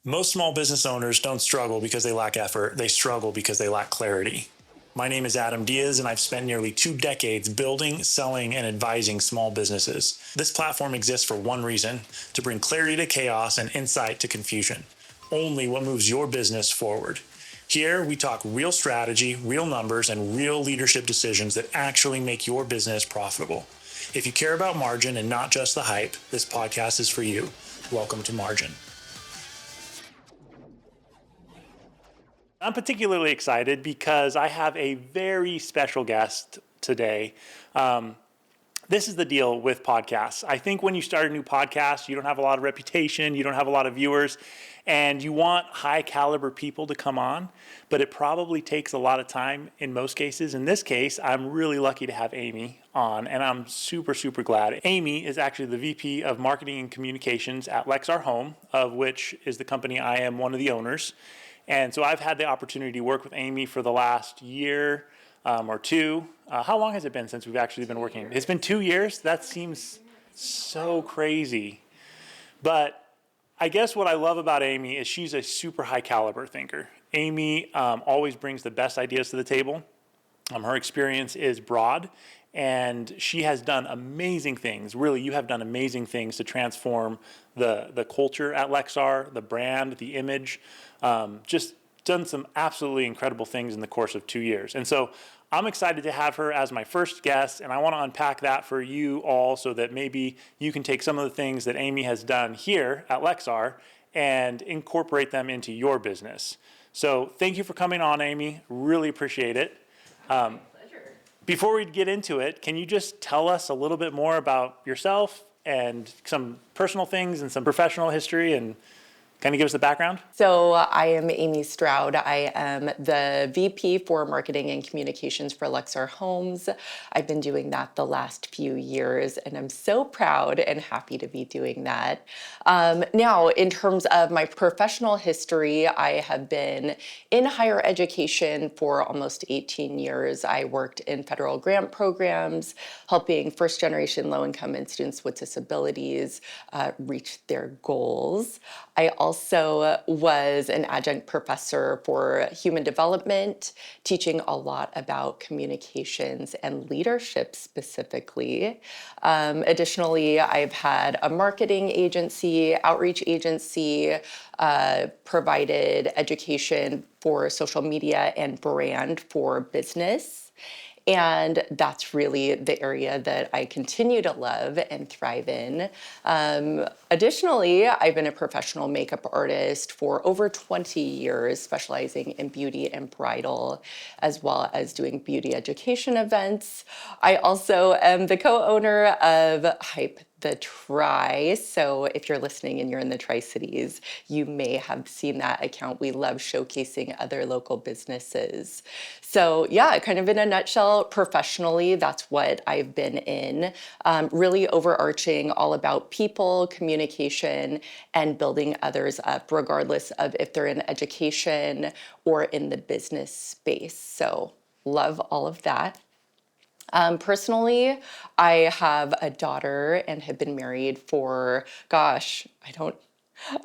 Most small business owners don't struggle because they lack effort. They struggle because they lack clarity. My name is Adam Diaz, and I've spent nearly 2 decades building, selling, and advising small businesses. This platform exists for one reason: to bring clarity to chaos and insight to confusion. Only what moves your business forward. Here, we talk real strategy, real numbers, and real leadership decisions that actually make your business profitable. If you care about margin and not just the hype, this podcast is for you. Welcome to Margin. I'm particularly excited because I have a very special guest today. This is the deal with podcasts. I think when you start a new podcast, you don't have a lot of reputation, you don't have a lot of viewers, and you want high caliber people to come on, but it probably takes a lot of time in most cases. In this case, I'm really lucky to have Amy on, and I'm super, super glad. Amy is actually the VP of Marketing and Communications at Lexar Home, of which is the company I am one of the owners. And so I've had the opportunity to work with Amy for the last year or two. How long has it been since we've actually been working? It's been 2 years? That seems so crazy. But I guess what I love about Amy is she's a super high caliber thinker. Amy always brings the best ideas to the table. Her experience is broad, and she has done amazing things. Really, you have done amazing things to transform the culture at Lexar, the brand, the image. Just done some absolutely incredible things in the course of 2 years. And so I'm excited to have her as my first guest, and I want to unpack that for you all so that maybe you can take some of the things that Amy has done here at Lexar and incorporate them into your business. So thank you for coming on, Amy. Really appreciate it. Pleasure. Before we get into it, can you just tell us a little bit more about yourself and some personal things and some professional history, and kind of give us the background? So I am Amy Stroud. I am the VP for Marketing and Communications for Lexar Homes. I've been doing that the last few years, and I'm so proud and happy to be doing that. Now, in terms of my professional history, I have been in higher education for almost 18 years. I worked in federal grant programs, helping first-generation low-income and students with disabilities reach their goals. I also was an adjunct professor for human development, teaching a lot about communications and leadership specifically. Additionally, I've had a marketing agency, outreach agency, provided education for social media and brand for business. And that's really the area that I continue to love and thrive in. Additionally, I've been a professional makeup artist for over 20 years, specializing in beauty and bridal, as well as doing beauty education events. I also am the co-owner of Hype the Tri. So if you're listening and you're in the Tri-Cities, you may have seen that account. We love showcasing other local businesses. So yeah, kind of in a nutshell, professionally, that's what I've been in. Really overarching, all about people, communication, and building others up, regardless of if they're in education or in the business space. So love all of that. Personally, I have a daughter and have been married for, I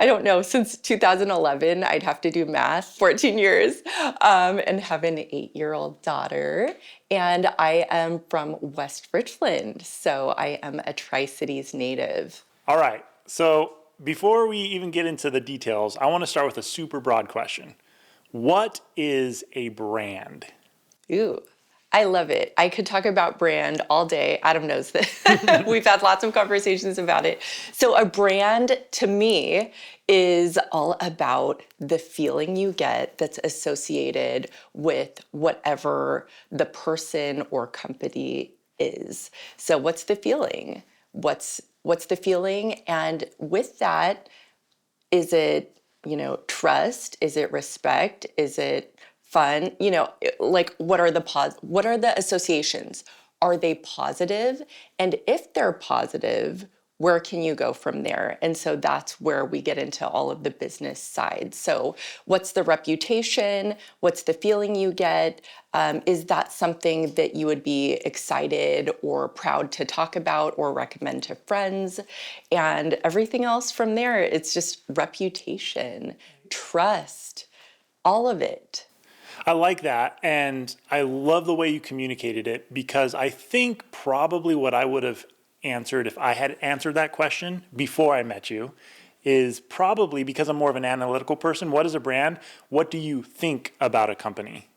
don't know, since 2011. I'd have to do math, 14 years, and have an 8-year-old daughter. And I am from West Richland, so I am a Tri-Cities native. All right. So before we even get into the details, I want to start with a super broad question. What is a brand? Ooh. I love it. I could talk about brand all day. Adam knows that. We've had lots of conversations about it. So a brand to me is all about the feeling you get that's associated with whatever the person or company is. So what's the feeling? What's the feeling? And with that, is it, trust? Is it respect? Is it fun? Like what are the associations? Are they positive? And if they're positive, where can you go from there? And so that's where we get into all of the business side. So what's the reputation? What's the feeling you get? Is that something that you would be excited or proud to talk about or recommend to friends? And everything else from there, it's just reputation, trust, all of it. I like that. And I love the way you communicated it, because I think probably what I would have answered if I had answered that question before I met you is probably, because I'm more of an analytical person, what is a brand? What do you think about a company?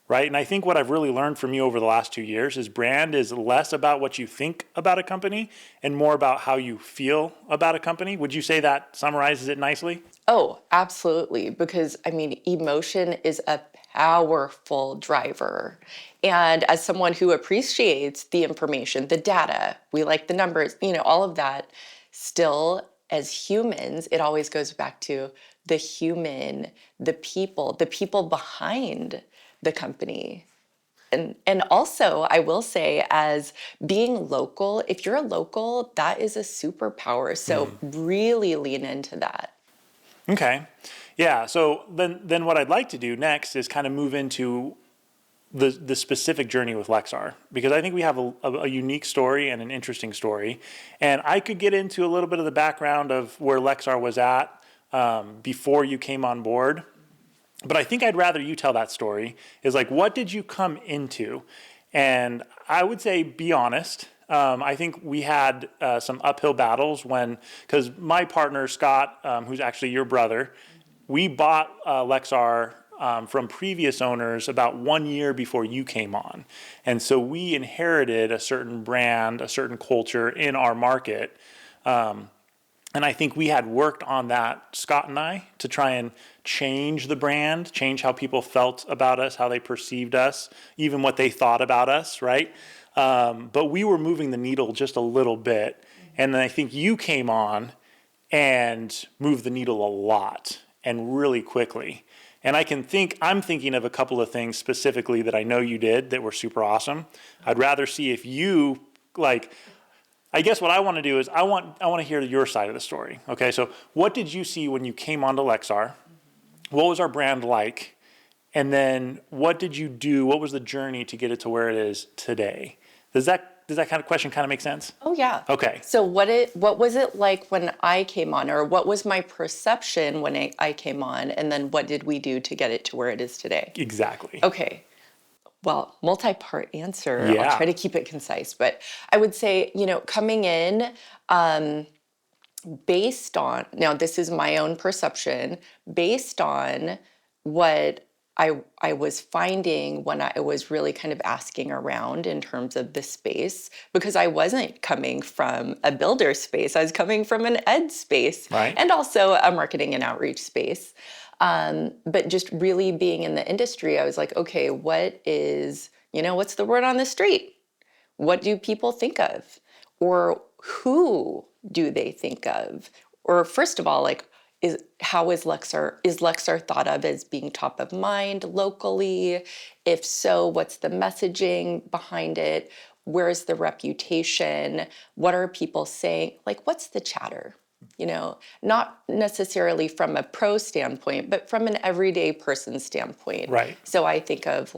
Right? And I think what I've really learned from you over the last 2 years is brand is less about what you think about a company and more about how you feel about a company. Would you say that summarizes it nicely? Oh, absolutely. Because I mean, emotion is a powerful driver. And as someone who appreciates the information, the data, we like the numbers, all of that, still as humans, it always goes back to the human, the people behind the company. And also, I will say, as being local, if you're a local, that is a superpower. So really lean into that. Okay. Yeah. So then what I'd like to do next is kind of move into the specific journey with Lexar, because I think we have a unique story and an interesting story. And I could get into a little bit of the background of where Lexar was at before you came on board. But I think I'd rather you tell that story, is like, what did you come into? And I would say, be honest. I think we had some uphill battles because my partner, Scott, who's actually your brother, we bought Lexar from previous owners about 1 year before you came on. And so we inherited a certain brand, a certain culture in our market. And I think we had worked on that, Scott and I, to try and change the brand, change how people felt about us, how they perceived us, even what they thought about us, right? But we were moving the needle just a little bit. And then I think you came on and moved the needle a lot and really quickly. And I'm thinking of a couple of things specifically that I know you did that were super awesome. I'd rather see if you, I guess what I want to do is I want to hear your side of the story. Okay, so what did you see when you came onto Lexar? What was our brand like? And then what did you do? What was the journey to get it to where it is today? Does that kind of question kind of make sense? Oh yeah. Okay. So what was it like when I came on, or what was my perception when I came on, and then what did we do to get it to where it is today? Exactly. Okay. Well, multi-part answer. I'll Yeah. try to keep it concise, but I would say, coming in, based on, now this is my own perception, based on what I was finding when I was really kind of asking around in terms of the space, because I wasn't coming from a builder space, I was coming from an ed space, Right. and also a marketing and outreach space. But just really being in the industry, I was like, okay, what's the word on the street? What do people think of? Or who do they think of? Or first of all, is Lexar thought of as being top of mind locally? If so, what's the messaging behind it? Where's the reputation? What are people saying? What's the chatter? Not necessarily from a pro standpoint, but from an everyday person standpoint. Right. So I think of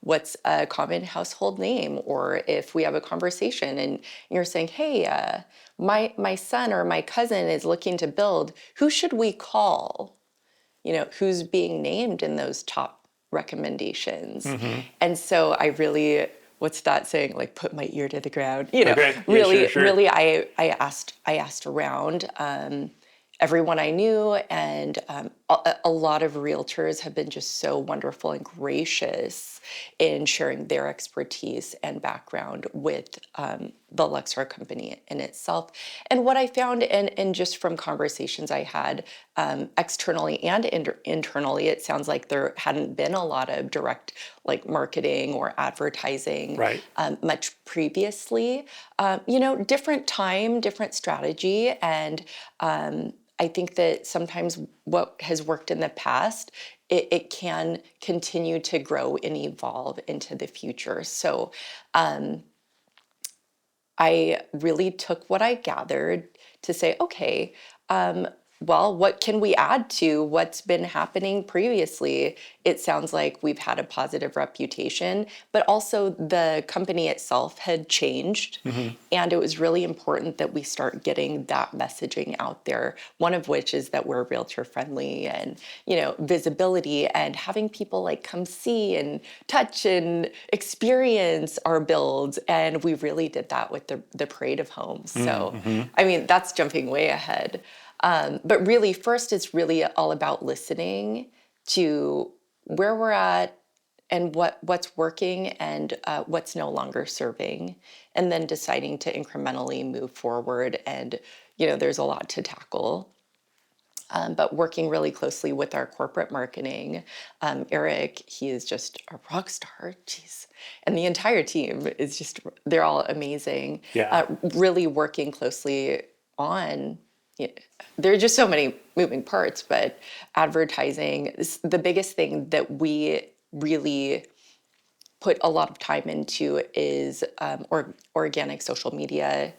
what's a common household name, or if we have a conversation and you're saying, hey, my son or my cousin is looking to build, who should we call? Who's being named in those top recommendations. And so I really, what's that saying? Put my ear to the ground. Okay. Yeah, Really, sure. really, I asked around everyone I knew, and a lot of realtors have been just so wonderful and gracious in sharing their expertise and background with the Lexar company in itself. And what I found, and just from conversations I had externally and internally, it sounds like there hadn't been a lot of direct marketing or advertising Right. much previously. Different time, different strategy, and I think that sometimes what has worked in the past, it can continue to grow and evolve into the future. So I really took what I gathered to say, okay, well, what can we add to what's been happening previously? It sounds like we've had a positive reputation, but also the company itself had changed. And it was really important that we start getting that messaging out there. One of which is that we're realtor friendly and, visibility and having people like come see and touch and experience our builds. And we really did that with the Parade of Homes. So, I mean, that's jumping way ahead. But really, first, it's really all about listening to where we're at and what's working and what's no longer serving, and then deciding to incrementally move forward. And, there's a lot to tackle. But working really closely with our corporate marketing, Eric, he is just a rock star. Jeez. And the entire team is just, they're all amazing. Yeah. Really working closely on, there are just so many moving parts, but advertising, the biggest thing that we really put a lot of time into is organic social media,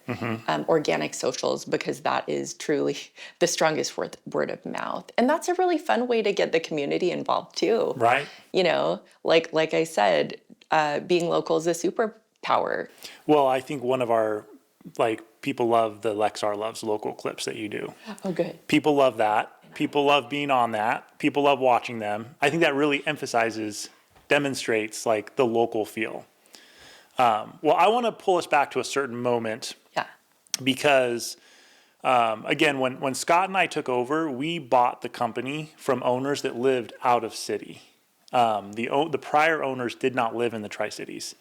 organic socials, because that is truly the strongest word of mouth. And that's a really fun way to get the community involved too. Right. Like I said, being local is a superpower. Well, I think one of our, people love the Lexar Loves Local clips that you do. Oh, good. People love that. People love being on that. People love watching them. I think that really demonstrates like the local feel. Well, I want to pull us back to a certain moment. Yeah. Because, again, when Scott and I took over, we bought the company from owners that lived out of city. The prior owners did not live in the Tri-Cities.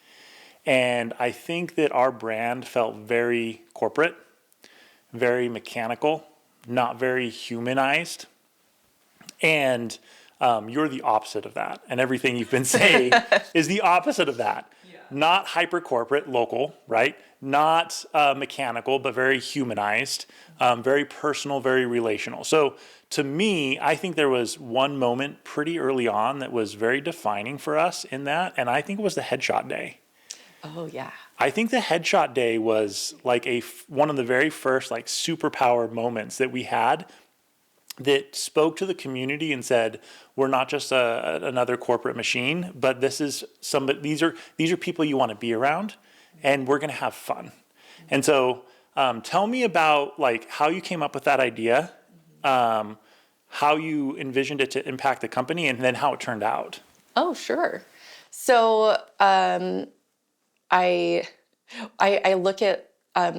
And I think that our brand felt very corporate, very mechanical, not very humanized. And you're the opposite of that. And everything you've been saying is the opposite of that. Yeah. Not hyper corporate, local, right? Not mechanical, but very humanized, very personal, very relational. So to me, I think there was one moment pretty early on that was very defining for us in that. And I think it was the headshot day. Oh, yeah. I think the headshot day was like one of the very first like superpower moments that we had that spoke to the community and said, we're not just another corporate machine, but this is these are people you want to be around, and we're going to have fun. And so tell me about like how you came up with that idea, how you envisioned it to impact the company, and then how it turned out. Oh, sure. So I look at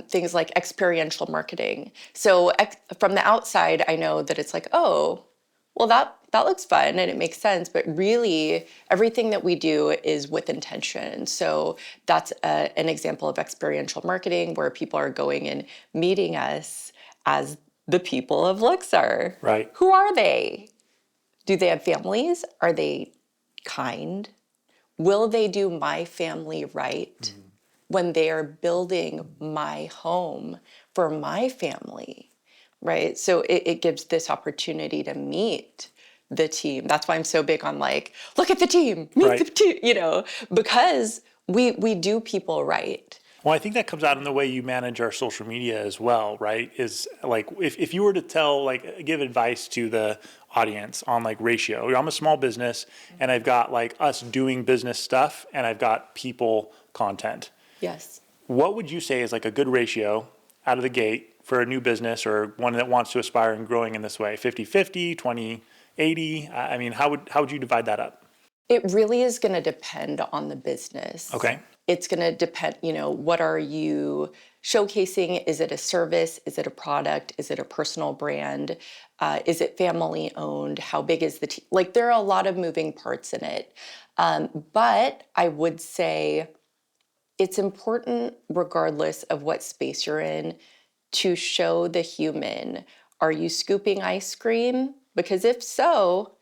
things like experiential marketing. So from the outside, I know that it's like, oh, well, that looks fun and it makes sense. But really, everything that we do is with intention. So that's an example of experiential marketing where people are going and meeting us as the people of Lexar. Right. Who are they? Do they have families? Are they kind? Will they do my family right when they are building my home for my family, right? So it gives this opportunity to meet the team. That's why I'm so big on like, look at the team, meet the team, because we do people right. Well, I think that comes out in the way you manage our social media as well, right? Is like if you were to give advice to the audience on like ratio. I'm a small business and I've got like us doing business stuff and I've got people content. Yes. What would you say is like a good ratio out of the gate for a new business or one that wants to aspire and growing in this way? 50-50, 20-80? I mean, how would you divide that up? It really is going to depend on the business. Okay. It's going to depend, what are you showcasing? Is it a service? Is it a product? Is it a personal brand? Is it family owned? How big is the team? Like there are a lot of moving parts in it. But I would say it's important, regardless of what space you're in, to show the human. Are you scooping ice cream? Because if so,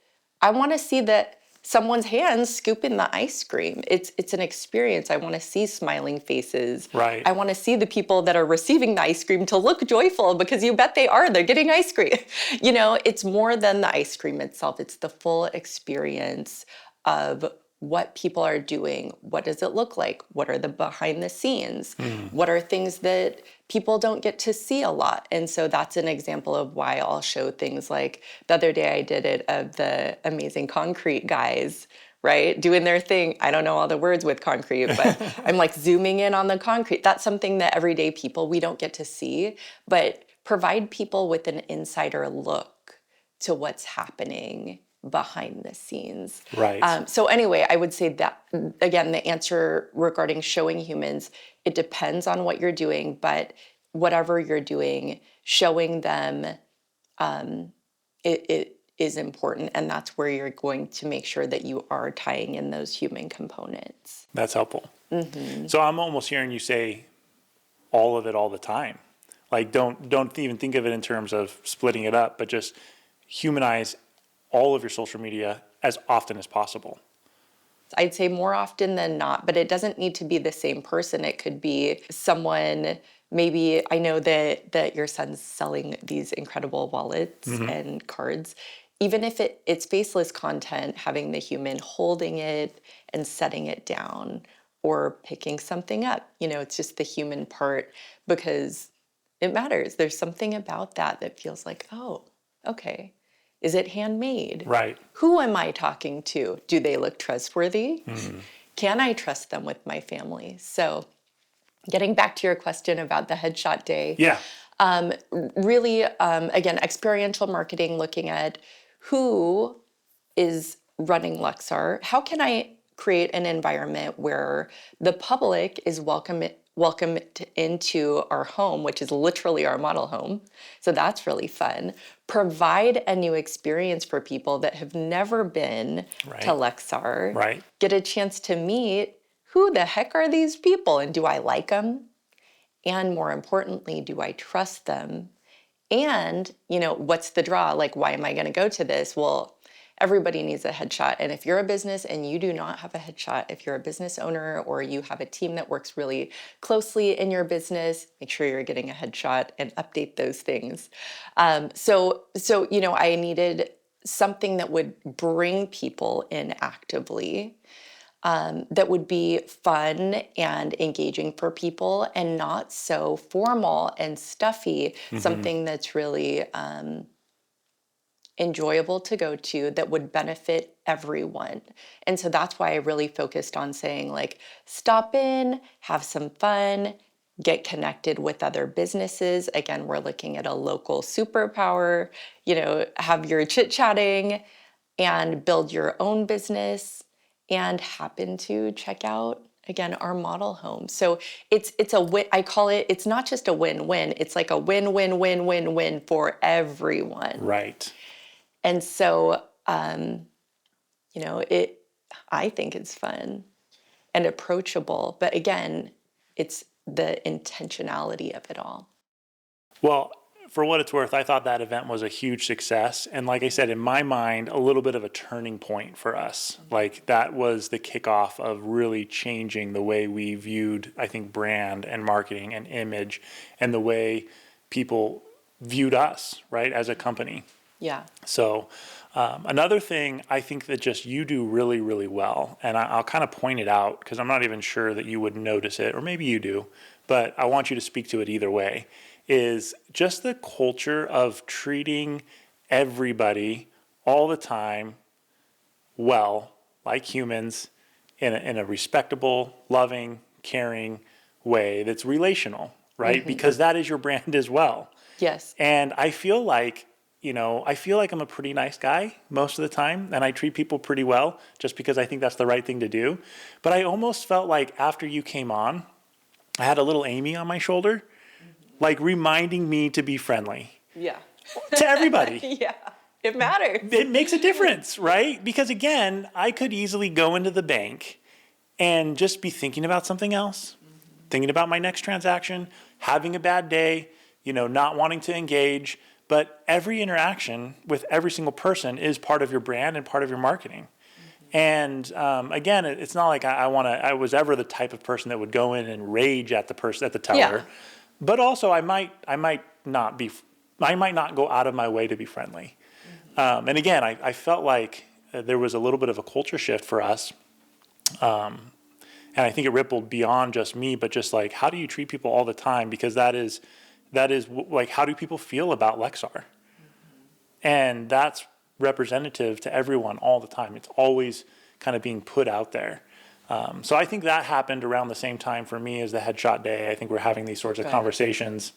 I want to see that someone's hands scooping the ice cream. It's an experience. I want to see smiling faces. Right. I want to see the people that are receiving the ice cream to look joyful because you bet they are. They're getting ice cream. It's more than the ice cream itself. It's the full experience of what people are doing. What does it look like? What are the behind the scenes? What are things that people don't get to see a lot? And so that's an example of why I'll show things like the other day I did it of the amazing concrete guys, right? Doing their thing. I don't know all the words with concrete, but I'm like zooming in on the concrete. That's something that everyday people, we don't get to see, but provide people with an insider look to what's happening behind the scenes. Right. So anyway, I would say that, again, the answer regarding showing humans, it depends on what you're doing, but whatever you're doing, showing them it is important. And that's where you're going to make sure that you are tying in those human components. That's helpful. So I'm almost hearing you say all of it all the time. Like don't even think of it in terms of splitting it up, but just humanize all of your social media as often as possible. I'd say more often than not, but it doesn't need to be the same person. It could be someone, maybe I know that your son's selling these incredible wallets and cards. Even if it's faceless content, having the human holding it and setting it down or picking something up, it's just the human part because it matters. There's something about that feels like, oh, okay. Is it handmade? Right. Who am I talking to? Do they look trustworthy? Can I trust them with my family? So getting back to your question about the headshot day. Yeah. Really, again, experiential marketing, looking at who is running Lexar. How can I create an environment where the public is welcomed into our home, which is literally our model home. So that's really fun. Provide a new experience for people that have never been to Lexar. Right. Get a chance to meet who the heck are these people and do I like them? And more importantly, do I trust them? And, what's the draw? Like, why am I going to go to this? Well, everybody needs a headshot. And if you're a business and you do not have a headshot, if you're a business owner or you have a team that works really closely in your business, make sure you're getting a headshot and update those things. So I needed something that would bring people in actively. That would be fun and engaging for people and not so formal and stuffy, something that's really enjoyable to go to that would benefit everyone. And so that's why I really focused on saying like, stop in, have some fun, get connected with other businesses. Again, we're looking at a local superpower, have your chit-chatting and build your own business and happen to check out again our model home. So it's a win. I call it, it's not just a win-win, it's like a win-win-win-win-win for everyone. Right. And so I think it's fun and approachable, but again, it's the intentionality of it all. Well, for what it's worth, I thought that event was a huge success. And like I said, in my mind, a little bit of a turning point for us. Like that was the kickoff of really changing the way we viewed, I think, brand and marketing and image and the way people viewed us, right, as a company. Yeah. So another thing I think that just you do really, really well, and I'll kind of point it out because I'm not even sure that you would notice it, or maybe you do, but I want you to speak to it either way, is just the culture of treating everybody all the time well, like humans, in a respectable, loving, caring way that's relational, right? Because that is your brand as well. Yes. And I feel like I'm a pretty nice guy most of the time, and I treat people pretty well just because I think that's the right thing to do. But I almost felt like after you came on, I had a little Amy on my shoulder, like reminding me to be friendly. Yeah. To everybody. Yeah. It matters. It makes a difference, right? Because again, I could easily go into the bank and just be thinking about something else, thinking about my next transaction, having a bad day, not wanting to engage. But every interaction with every single person is part of your brand and part of your marketing. And again, it's not like I was ever the type of person that would go in and rage at the person at the teller. Yeah. But also, I might not go out of my way to be friendly. And again, I felt like there was a little bit of a culture shift for us And I think it rippled beyond just me, but just like, how do you treat people all the time? Because that is like, how do people feel about Lexar? And that's representative to everyone all the time. It's always kind of being put out there. So I think that happened around the same time for me as the headshot day. I think we're having these sorts of conversations.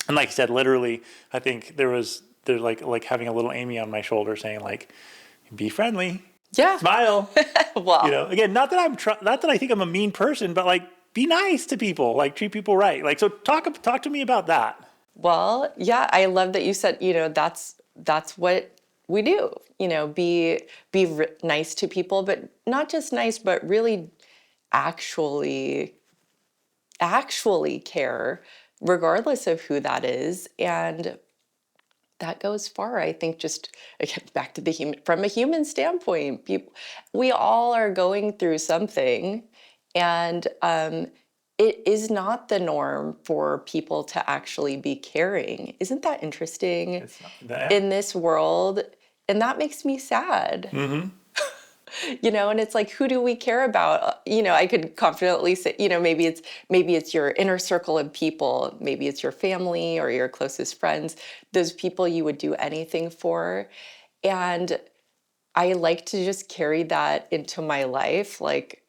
And like I said, literally, I think there's like having a little Amy on my shoulder saying like, be friendly. Yeah. Smile. Well, Again, not that not that I think I'm a mean person, but like be nice to people, like treat people right. Like, so talk to me about that. well, yeah, I love that you said, that's what we do. Be nice to people, but not just nice, but really actually care, regardless of who that is. And that goes far. I think just again back to from a human standpoint, we all are going through something, and it is not the norm for people to actually be caring. Isn't that interesting? It's not, In this world, and that makes me sad. And it's like, who do we care about? I could confidently say, maybe it's your inner circle of people, maybe it's your family or your closest friends, those people you would do anything for. And I like to just carry that into my life. Like,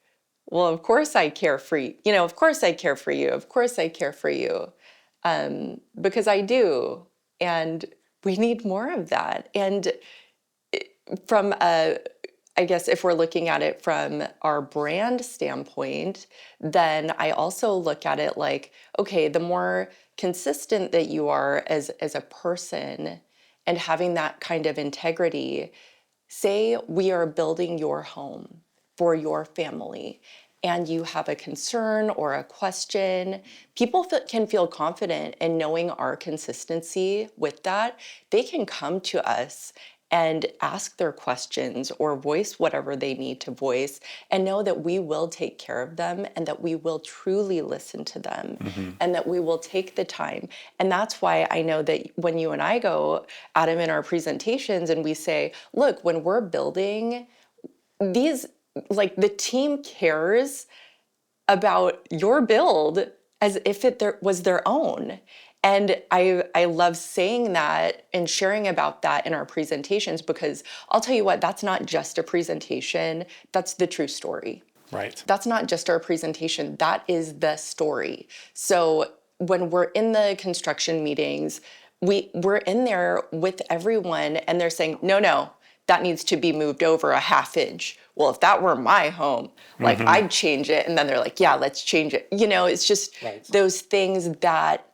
well, of course I care for you. Of course I care for you. Of course I care for you. Because I do. And we need more of that. And from I guess if we're looking at it from our brand standpoint, then I also look at it like, okay, the more consistent that you are as a person and having that kind of integrity, say we are building your home for your family and you have a concern or a question, people can feel confident in knowing our consistency with that. They can come to us and ask their questions or voice whatever they need to voice and know that we will take care of them and that we will truly listen to them and that we will take the time. And that's why I know that when you and I go, Adam, in our presentations and we say, look, when we're building these, like the team cares about your build as if was their own. And I love saying that and sharing about that in our presentations, because I'll tell you what, that's not just a presentation, that's the true story. Right. That's not just our presentation, that is the story. So when we're in the construction meetings, we're in there with everyone and they're saying, no, that needs to be moved over a half inch. Well, if that were my home, like I'd change it. And then they're like, yeah, let's change it. It's just those things that,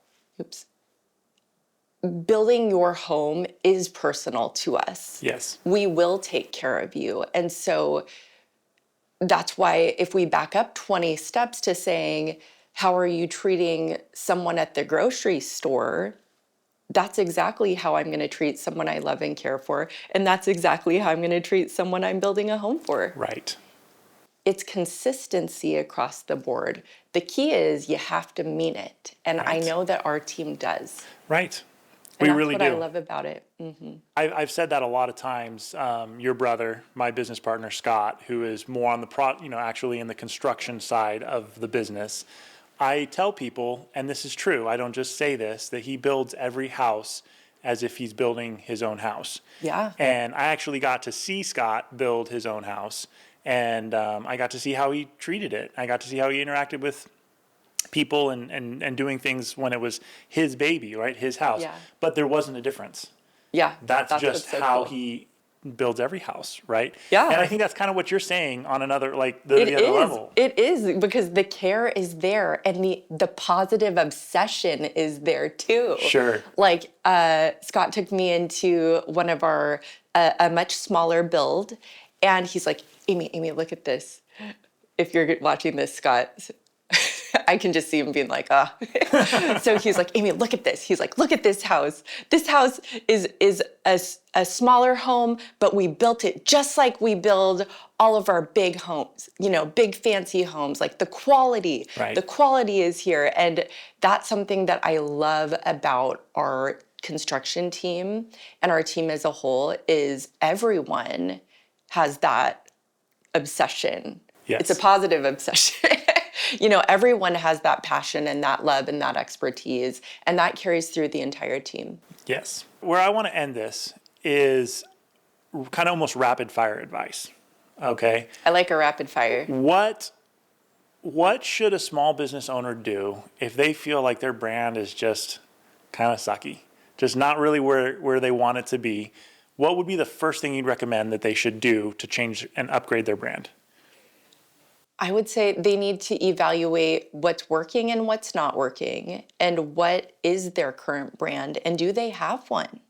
building your home is personal to us. Yes. We will take care of you. And so that's why if we back up 20 steps to saying, how are you treating someone at the grocery store? That's exactly how I'm going to treat someone I love and care for. And that's exactly how I'm going to treat someone I'm building a home for. Right. It's consistency across the board. The key is you have to mean it. And I know that our team does. Right. And that's really what do. I love about it. I've said that a lot of times. Your brother, my business partner, Scott, who is more on the actually in the construction side of the business. I tell people, and this is true, I don't just say this, that he builds every house as if he's building his own house. Yeah. And I actually got to see Scott build his own house. And I got to see how he treated it. I got to see how he interacted with people and doing things when it was his baby, right? His house. Yeah. But there wasn't a difference. Yeah. That's just so how cool. he builds every house, right? Yeah. And I think that's kind of what you're saying on another, like the other level. It is, because the care is there and the positive obsession is there too. Sure. Like Scott took me into one of our, a much smaller build, and he's like, Amy, look at this. If you're watching this, Scott, I can just see him being like, ah. So he's like, Amy, look at this. He's like, look at this house. This house is a smaller home, but we built it just like we build all of our big homes, big fancy homes. Like the quality is here. And that's something that I love about our construction team and our team as a whole is everyone has that obsession Yes. It's a positive obsession. Everyone has that passion and that love and that expertise, and that carries through the entire team. Yes. Where I want to end this is kind of almost rapid fire advice. Okay. I like a rapid fire. What should a small business owner do if they feel like their brand is just kind of sucky, just not really where they want it to be? What would be the first thing you'd recommend that they should do to change and upgrade their brand? I would say they need to evaluate what's working and what's not working, and what is their current brand, and do they have one?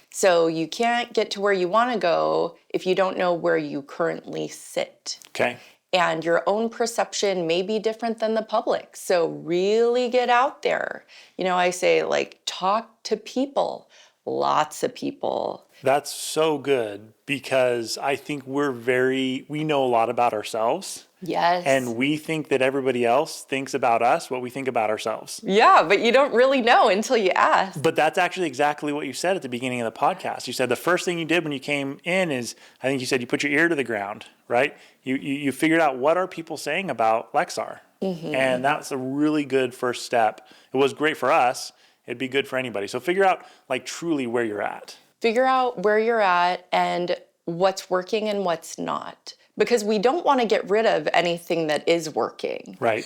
So you can't get to where you want to go if you don't know where you currently sit. Okay. And your own perception may be different than the public. So really get out there. I say, talk to people, lots of people. That's so good, because I think we know a lot about ourselves. Yes. And we think that everybody else thinks about us what we think about ourselves. Yeah, but you don't really know until you ask. But that's actually exactly what you said at the beginning of the podcast. You said the first thing you did when you came in is, I think you said you put your ear to the ground, right? You figured out, what are people saying about Lexar? Mm-hmm. And that's a really good first step. It was great for us. It'd be good for anybody. So figure out truly where you're at. Figure out where you're at and what's working and what's not. Because we don't want to get rid of anything that is working. Right.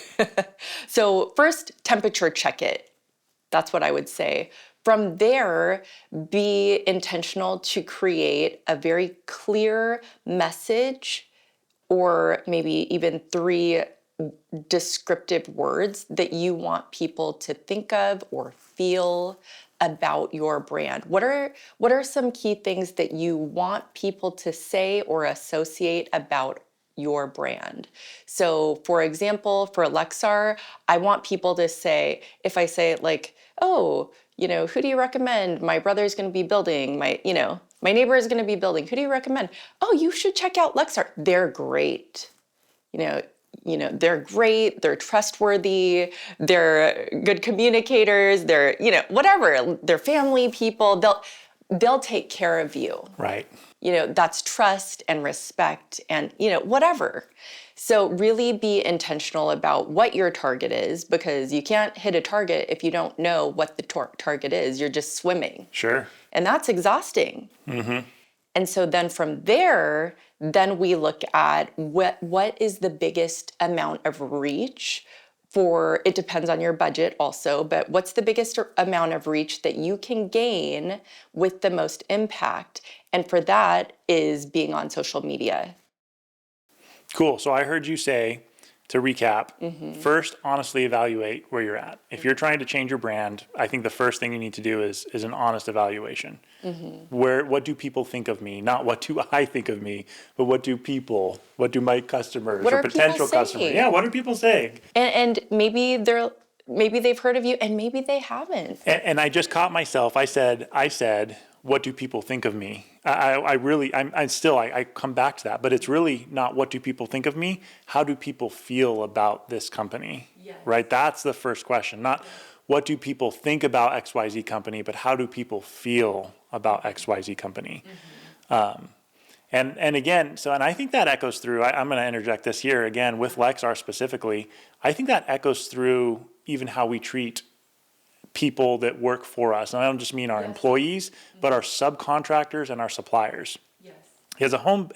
So first, temperature check it. That's what I would say. From there, be intentional to create a very clear message, or maybe even 3 descriptive words that you want people to think of or feel about your brand. What are some key things that you want people to say or associate about your brand? So for example, for Lexar, I want people to say, if I say oh, who do you recommend? My brother's going to be building, my neighbor is going to be building. Who do you recommend? Oh, you should check out Lexar. They're great. They're great, they're trustworthy, they're good communicators, they're, whatever, they're family people, they'll take care of you. Right. That's trust and respect and, whatever. So really be intentional about what your target is, because you can't hit a target if you don't know what the target is. You're just swimming. Sure. And that's exhausting. Mm-hmm. And so then from there, then we look at what is the biggest amount of reach for, it depends on your budget also, but what's the biggest amount of reach that you can gain with the most impact? And for that is being on social media. Cool. So I heard you say, to recap, first, honestly evaluate where you're at. If you're trying to change your brand, I think the first thing you need to do is an honest evaluation. What do people think of me? Not what do I think of me, but what do my customers What or are potential people customers? saying? Yeah, what are people saying? And maybe they've heard of you and maybe they haven't. And I just caught myself. I said, what do people think of me? I come back to that, but it's really not what do people think of me? How do people feel about this company? Yes. Right? That's the first question. Not what do people think about XYZ company, but how do people feel about XYZ company? And again, and I think that echoes through, I'm going to interject this here again with Lexar specifically. I think that echoes through even how we treat people that work for us. And I don't just mean our employees, but our subcontractors and our suppliers. Yes.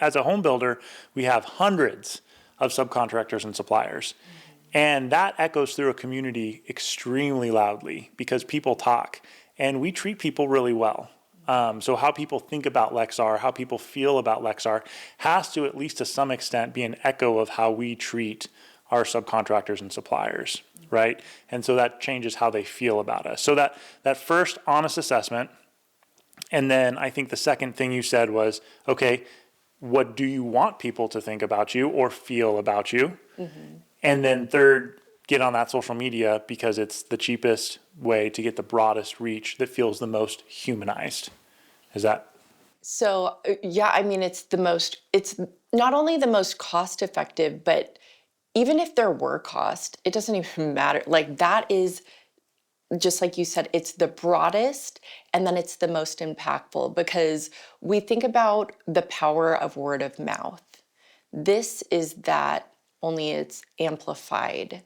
As a home builder, we have hundreds of subcontractors and suppliers. And that echoes through a community extremely loudly because people talk and we treat people really well. So how people think about Lexar, how people feel about Lexar has to, at least to some extent, be an echo of how we treat our subcontractors and suppliers, right? And so that changes how they feel about us. So that first honest assessment, and then I think the second thing you said was, okay, what do you want people to think about you or feel about you? And then third, get on that social media because it's the cheapest way to get the broadest reach that feels the most humanized. Is that? So, yeah, I mean, it's not only the most cost effective, but even if there were cost, it doesn't even matter. That is, just like you said, it's the broadest and then it's the most impactful because we think about the power of word of mouth. This is that only it's amplified.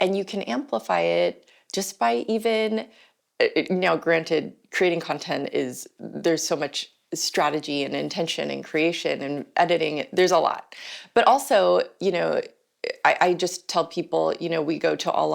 And you can amplify it just by even, now granted, creating content there's so much strategy and intention and creation and editing, there's a lot. But also, I just tell people, we go to a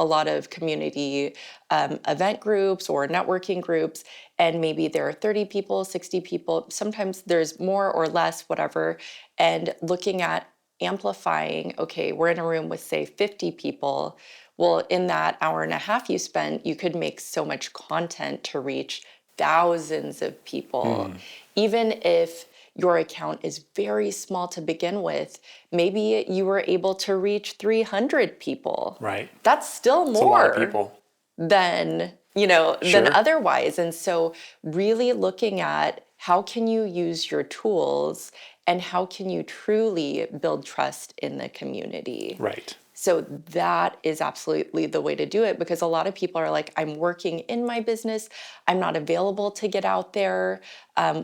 lot of community event groups or networking groups, and maybe there are 30 people, 60 people, sometimes there's more or less, whatever, and looking at amplifying, okay, we're in a room with, say, 50 people. Well, in that hour and a half you spent, you could make so much content to reach thousands of people. Even if your account is very small to begin with, maybe you were able to reach 300 people. Right. That's still It's a lot of more people. than, than Sure. otherwise. And so really looking at how can you use your tools and how can you truly build trust in the community. Right. So that is absolutely the way to do it, because a lot of people are like, I'm working in my business, I'm not available to get out there.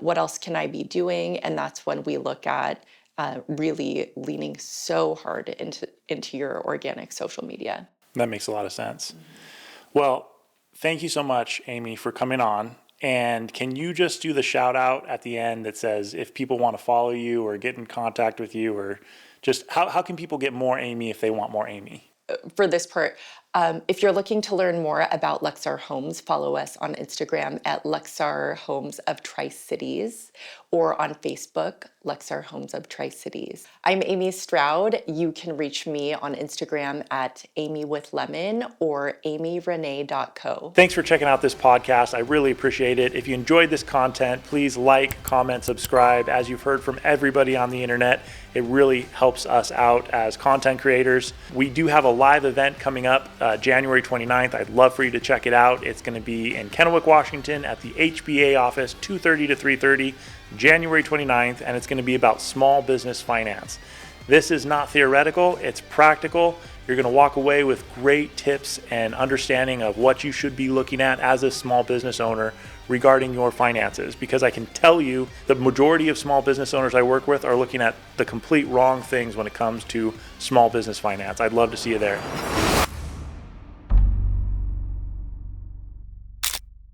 What else can I be doing? And that's when we look at really leaning so hard into your organic social media. That makes a lot of sense. Well, thank you so much, Amy, for coming on. And can you just do the shout out at the end that says if people want to follow you or get in contact with you, or just how can people get more Amy if they want more Amy? For this part, if you're looking to learn more about Lexar Homes, follow us on Instagram at Lexar Homes of Tri-Cities, or on Facebook, Lexar Homes of Tri-Cities. I'm Amy Stroud. You can reach me on Instagram at amywithlemon or amyrenee.co. Thanks for checking out this podcast. I really appreciate it. If you enjoyed this content, please like, comment, subscribe. As you've heard from everybody on the internet, it really helps us out as content creators. We do have a live event coming up January 29th. I'd love for you to check it out. It's going to be in Kennewick, Washington at the HBA office, 2:30 to 3:30, January 29th, and it's going to be about small business finance. This is not theoretical, it's practical. You're going to walk away with great tips and understanding of what you should be looking at as a small business owner regarding your finances, because I can tell you the majority of small business owners I work with are looking at the complete wrong things when it comes to small business finance. I'd love to see you there.